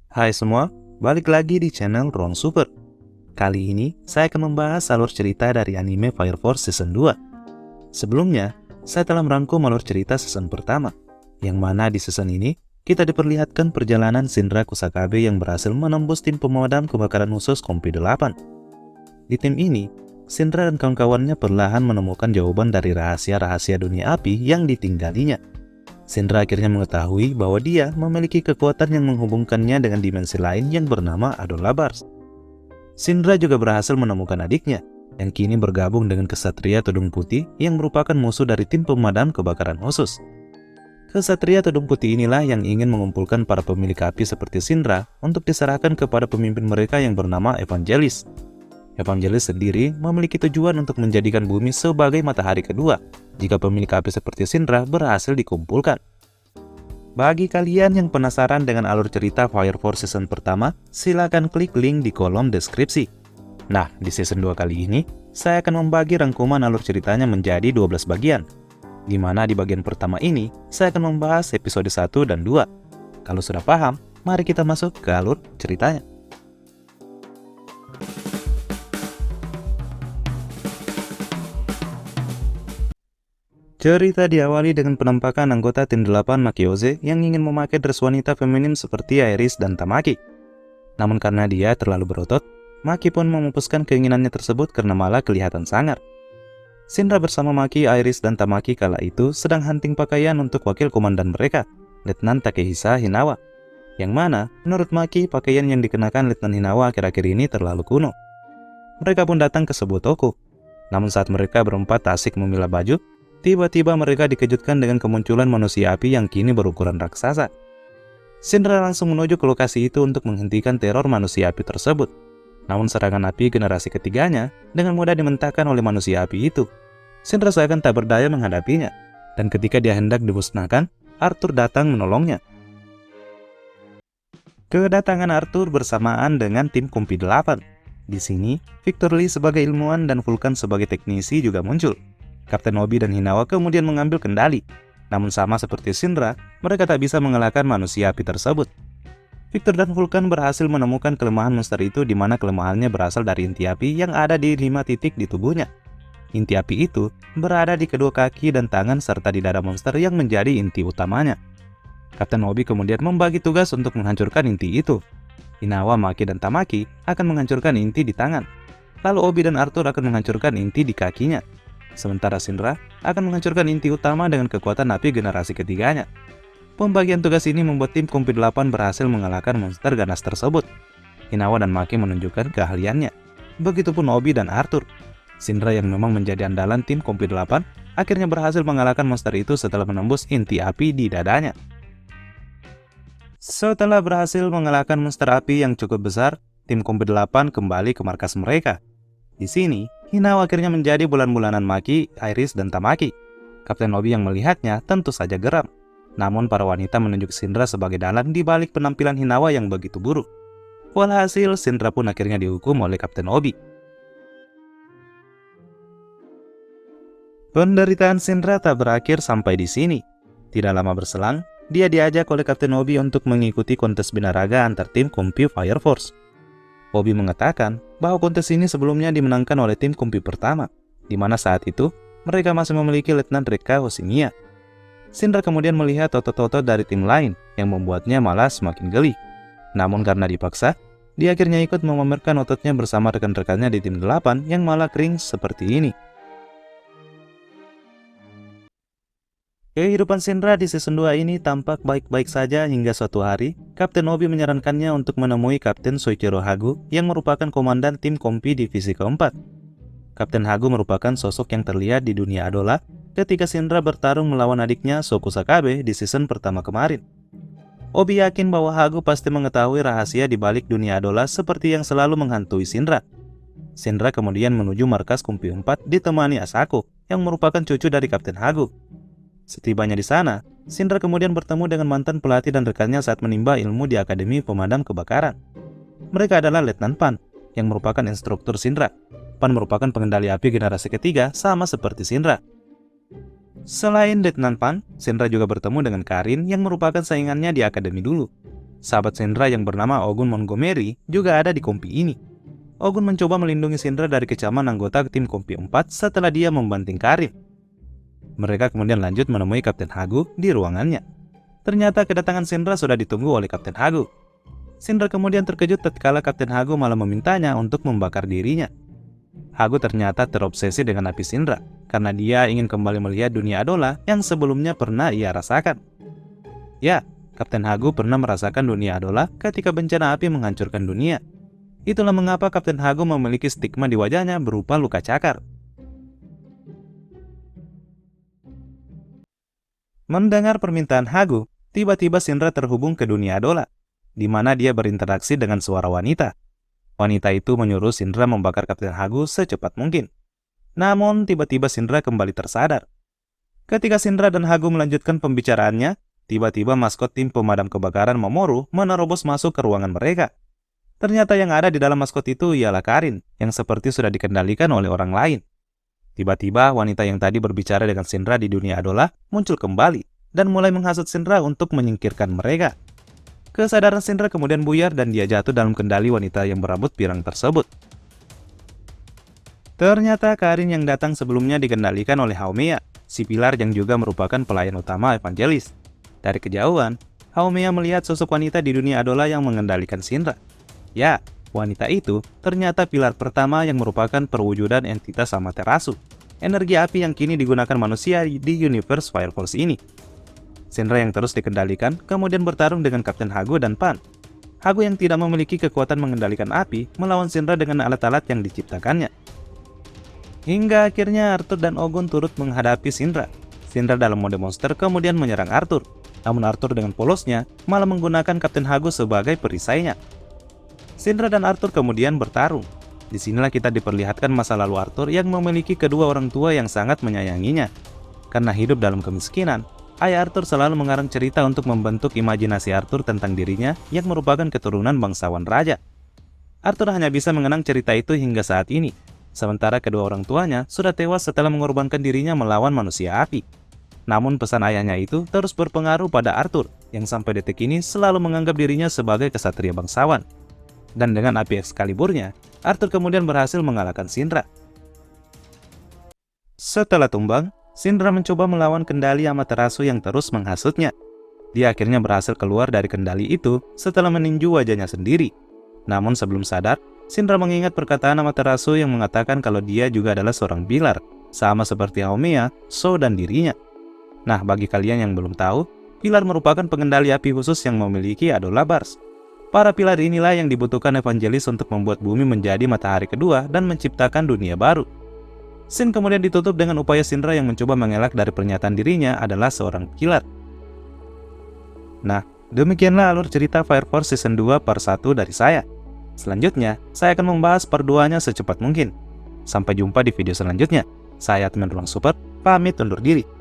Hai semua, balik lagi di channel Ron Super. Kali ini saya akan membahas alur cerita dari anime Fire Force Season 2. Sebelumnya, saya telah merangkum alur cerita season pertama, yang mana di season ini kita diperlihatkan perjalanan Shinra Kusakabe yang berhasil menembus tim pemadam kebakaran khusus Kompi 8. Di tim ini, Shinra dan kawan-kawannya perlahan menemukan jawaban dari rahasia-rahasia dunia api yang ditinggalinya. Shinra akhirnya mengetahui bahwa dia memiliki kekuatan yang menghubungkannya dengan dimensi lain yang bernama Adolabars. Shinra juga berhasil menemukan adiknya, yang kini bergabung dengan Kesatria Tudung Putih yang merupakan musuh dari tim pemadam kebakaran khusus. Kesatria Tudung Putih inilah yang ingin mengumpulkan para pemilik api seperti Shinra untuk diserahkan kepada pemimpin mereka yang bernama Evangelis. Evangelis sendiri memiliki tujuan untuk menjadikan bumi sebagai matahari kedua jika pemilik api seperti Shinra berhasil dikumpulkan. Bagi kalian yang penasaran dengan alur cerita Fire Force season pertama, silakan klik link di kolom deskripsi. Nah, di season 2 kali ini, saya akan membagi rangkuman alur ceritanya menjadi 12 bagian, di mana di bagian pertama ini, saya akan membahas episode 1 dan 2. Kalau sudah paham, mari kita masuk ke alur ceritanya. Cerita diawali dengan penampakan anggota tim 8 Makioze yang ingin memakai dress wanita feminim seperti Iris dan Tamaki. Namun karena dia terlalu berotot, Maki pun memupuskan keinginannya tersebut karena malah kelihatan sangar. Shinra bersama Maki, Iris, dan Tamaki kala itu sedang hunting pakaian untuk wakil komandan mereka, Letnan Takehisa Hinawa. Yang mana, menurut Maki, pakaian yang dikenakan Letnan Hinawa akhir-akhir ini terlalu kuno. Mereka pun datang ke sebuah toko. Namun saat mereka berempat asik memilah baju, tiba-tiba mereka dikejutkan dengan kemunculan manusia api yang kini berukuran raksasa. Shinra langsung menuju ke lokasi itu untuk menghentikan teror manusia api tersebut. Namun serangan api generasi ketiganya dengan mudah dimentahkan oleh manusia api itu. Shinra seakan tak berdaya menghadapinya, dan ketika dia hendak dimusnahkan, Arthur datang menolongnya. Kedatangan Arthur bersamaan dengan tim Kompi 8. Di sini, Victor Lee sebagai ilmuwan dan Vulcan sebagai teknisi juga muncul. Kapten Obi dan Hinawa kemudian mengambil kendali. Namun sama seperti Shinra, mereka tak bisa mengalahkan manusia api tersebut. Victor dan Vulcan berhasil menemukan kelemahan monster itu di mana kelemahannya berasal dari inti api yang ada di 5 titik di tubuhnya. Inti api itu berada di kedua kaki dan tangan serta di dada monster yang menjadi inti utamanya. Kapten Obi kemudian membagi tugas untuk menghancurkan inti itu. Hinawa, Maki, dan Tamaki akan menghancurkan inti di tangan. Lalu Obi dan Arthur akan menghancurkan inti di kakinya. Sementara Shinra akan menghancurkan inti utama dengan kekuatan api generasi ketiganya. Pembagian tugas ini membuat tim Kompi 8 berhasil mengalahkan monster ganas tersebut. Hinawa dan Maki menunjukkan keahliannya. Begitupun Obi dan Arthur. Shinra yang memang menjadi andalan tim Kompi 8 akhirnya berhasil mengalahkan monster itu setelah menembus inti api di dadanya. Setelah berhasil mengalahkan monster api yang cukup besar, tim Kompi 8 kembali ke markas mereka. Di sini, Hinawa akhirnya menjadi bulan-bulanan Maki, Iris, dan Tamaki. Kapten Obi yang melihatnya tentu saja geram. Namun para wanita menunjuk Shinra sebagai dalang di balik penampilan Hinawa yang begitu buruk. Walhasil, Shinra pun akhirnya dihukum oleh Kapten Obi. Penderitaan Shinra tak berakhir sampai di sini. Tidak lama berselang, dia diajak oleh Kapten Obi untuk mengikuti kontes binaraga antar tim Kompi Fire Force. Obi mengatakan bahwa kontes ini sebelumnya dimenangkan oleh tim Kompi pertama, di mana saat itu mereka masih memiliki Letnan Reka Hoshimiya. Shinra kemudian melihat otot-otot dari tim lain yang membuatnya malah semakin geli. Namun karena dipaksa, dia akhirnya ikut memamerkan ototnya bersama rekan-rekannya di tim 8 yang malah kering seperti ini. Kehidupan Shinra di season 2 ini tampak baik-baik saja hingga suatu hari, Kapten Obi menyarankannya untuk menemui Kapten Soichiro Hagu yang merupakan komandan tim Kompi divisi keempat. Kapten Hagu merupakan sosok yang terlihat di dunia Adola ketika Shinra bertarung melawan adiknya Sokusakabe di season pertama kemarin. Obi yakin bahwa Hagu pasti mengetahui rahasia di balik dunia Adola seperti yang selalu menghantui Shinra. Shinra kemudian menuju markas Kompi 4 ditemani Asako yang merupakan cucu dari Kapten Hagu. Setibanya di sana, Shinra kemudian bertemu dengan mantan pelatih dan rekannya saat menimba ilmu di Akademi Pemadam Kebakaran. Mereka adalah Letnan Pan, yang merupakan instruktur Shinra. Pan merupakan pengendali api generasi ketiga sama seperti Shinra. Selain Letnan Pan, Shinra juga bertemu dengan Karin yang merupakan saingannya di akademi dulu. Sahabat Shinra yang bernama Ogun Montgomery juga ada di kompi ini. Ogun mencoba melindungi Shinra dari kecaman anggota tim kompi 4 setelah dia membanting Karin. Mereka kemudian lanjut menemui Kapten Hagu di ruangannya. Ternyata kedatangan Shinra sudah ditunggu oleh Kapten Hagu. Shinra kemudian terkejut tatkala Kapten Hagu malah memintanya untuk membakar dirinya. Hagu ternyata terobsesi dengan api Shinra karena dia ingin kembali melihat dunia Adola yang sebelumnya pernah ia rasakan. Ya, Kapten Hagu pernah merasakan dunia Adola ketika bencana api menghancurkan dunia. Itulah mengapa Kapten Hagu memiliki stigma di wajahnya berupa luka cakar. Mendengar permintaan Hagu, tiba-tiba Shinra terhubung ke dunia Adola, di mana dia berinteraksi dengan suara wanita. Wanita itu menyuruh Shinra membakar Kapten Hagu secepat mungkin. Namun, tiba-tiba Shinra kembali tersadar. Ketika Shinra dan Hagu melanjutkan pembicaraannya, tiba-tiba maskot tim pemadam kebakaran Mamoru menerobos masuk ke ruangan mereka. Ternyata yang ada di dalam maskot itu ialah Karin, yang seperti sudah dikendalikan oleh orang lain. Tiba-tiba wanita yang tadi berbicara dengan Shinra di dunia Adola muncul kembali dan mulai menghasut Shinra untuk menyingkirkan mereka. Kesadaran Shinra kemudian buyar dan dia jatuh dalam kendali wanita yang berambut pirang tersebut. Ternyata Karin yang datang sebelumnya dikendalikan oleh Haomeya, si pilar yang juga merupakan pelayan utama Evangelis. Dari kejauhan, Haomeya melihat sosok wanita di dunia Adola yang mengendalikan Shinra. Ya, wanita itu ternyata pilar pertama yang merupakan perwujudan entitas Amaterasu, energi api yang kini digunakan manusia di universe Fire Force ini. Shinra yang terus dikendalikan kemudian bertarung dengan Kapten Hagu dan Pan. Hagu yang tidak memiliki kekuatan mengendalikan api melawan Shinra dengan alat-alat yang diciptakannya. Hingga akhirnya Arthur dan Ogun turut menghadapi Shinra. Shinra dalam mode monster kemudian menyerang Arthur. Namun Arthur dengan polosnya malah menggunakan Kapten Hagu sebagai perisainya. Shinra dan Arthur kemudian bertarung. Disinilah kita diperlihatkan masa lalu Arthur yang memiliki kedua orang tua yang sangat menyayanginya. Karena hidup dalam kemiskinan, ayah Arthur selalu mengarang cerita untuk membentuk imajinasi Arthur tentang dirinya yang merupakan keturunan bangsawan raja. Arthur hanya bisa mengenang cerita itu hingga saat ini, sementara kedua orang tuanya sudah tewas setelah mengorbankan dirinya melawan manusia api. Namun pesan ayahnya itu terus berpengaruh pada Arthur, yang sampai detik ini selalu menganggap dirinya sebagai kesatria bangsawan. Dan dengan api Excaliburnya, Arthur kemudian berhasil mengalahkan Shinra. Setelah tumbang, Shinra mencoba melawan kendali Amaterasu yang terus menghasutnya. Dia akhirnya berhasil keluar dari kendali itu setelah meninju wajahnya sendiri. Namun sebelum sadar, Shinra mengingat perkataan Amaterasu yang mengatakan kalau dia juga adalah seorang pilar, sama seperti Haomeya, So, dan dirinya. Nah, bagi kalian yang belum tahu, pilar merupakan pengendali api khusus yang memiliki Adola Bars. Para pilar inilah yang dibutuhkan Evangelis untuk membuat bumi menjadi matahari kedua dan menciptakan dunia baru. Scene kemudian ditutup dengan upaya Shinra yang mencoba mengelak dari pernyataan dirinya adalah seorang pilar. Nah, demikianlah alur cerita Fire Force Season 2 part 1 dari saya. Selanjutnya, saya akan membahas part 2-nya secepat mungkin. Sampai jumpa di video selanjutnya. Saya Admin Ruang Super, pamit undur diri.